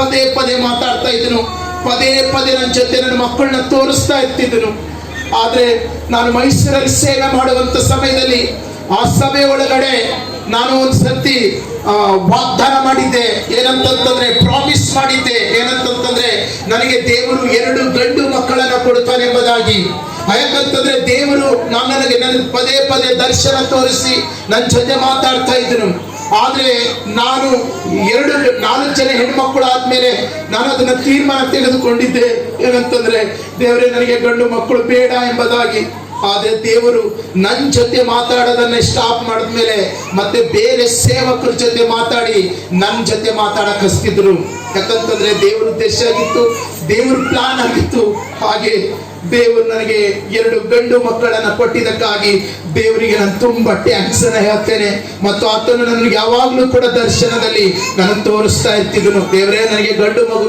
ಪದೇ ಪದೇ ಮಾತಾಡ್ತಾ ಇದ್ದನು. ಪದೇ ಪದೇ ನನ್ನ ಜೊತೆ ನನ್ನ ಮಕ್ಕಳನ್ನ ತೋರಿಸ್ತಾ ಇರ್ತಿದ್ದನು. ಆದ್ರೆ ನಾನು ಮೈಸೂರಲ್ಲಿ ಸೇವೆ ಮಾಡುವಂತ ಸಮಯದಲ್ಲಿ ಆ ಸಭೆ ಒಳಗಡೆ ನಾನು ಒಂದ್ಸತಿ ವಾಗ್ದಾನ ಮಾಡಿದ್ದೆ. ಏನಂತಂತಂದ್ರೆ ಪ್ರಾಮಿಸ್ ಮಾಡಿದ್ದೆ. ಏನಂತಂತಂದ್ರೆ ನನಗೆ ದೇವರು 2 ಗಂಡು ಮಕ್ಕಳನ್ನ ಕೊಡ್ತಾನೆ ಎಂಬುದಾಗಿ. ಯಾಕಂತಂದ್ರೆ ದೇವರು ನನಗೆ ಪದೇ ಪದೇ ದರ್ಶನ ತೋರಿಸಿ ನನ್ನ ಜೊತೆ ಮಾತಾಡ್ತಾ ಇದ್ದನು. ಆದ್ರೆ ನಾನು 4 ಜನ ಹೆಣ್ಮಕ್ಕಳು ಆದ್ಮೇಲೆ ನಾನು ಅದನ್ನ ತೀರ್ಮಾನ ತೆಗೆದುಕೊಂಡಿದ್ದೆ. ಏನಂತಂದ್ರೆ ದೇವರೇ ನನಗೆ ಗಂಡು ಮಕ್ಕಳು ಬೇಡ ಎಂಬುದಾಗಿ. ಆದ್ರೆ ದೇವರು ನನ್ನ ಜೊತೆ ಮಾತಾಡೋದನ್ನ ಸ್ಟಾಪ್ ಮಾಡಿದ್ಮೇಲೆ ಮತ್ತೆ ಬೇರೆ ಸೇವಕರ ಜೊತೆ ಮಾತಾಡಿ ನನ್ನ ಜೊತೆ ಮಾತಾಡಕ್ ಹಸ್ತಿದ್ರು. ಯಾಕಂತಂದ್ರೆ ದೇವ್ರ ಉದ್ದೇಶ ಆಗಿತ್ತು, ದೇವ್ರ ಪ್ಲಾನ್ ಆಗಿತ್ತು. ಹಾಗೆ ದೇವರು ನನಗೆ 2 ಗಂಡು ಮಕ್ಕಳನ್ನ ಕೊಟ್ಟಿದ್ದಕ್ಕಾಗಿ ದೇವರಿಗೆ ನಾನು ತುಂಬಾ ಟ್ಯಾಂಕ್ಸ್ ಅನ್ನ ಹೇಳ್ತೇನೆ. ಮತ್ತು ಆತನು ನನಗೆ ಯಾವಾಗ್ಲೂ ಕೂಡ ದರ್ಶನದಲ್ಲಿ ನಾನು ತೋರಿಸ್ತಾ ಇರ್ತಿದ್ದನು, ದೇವರೇ ನನಗೆ ಗಂಡು ಮಗು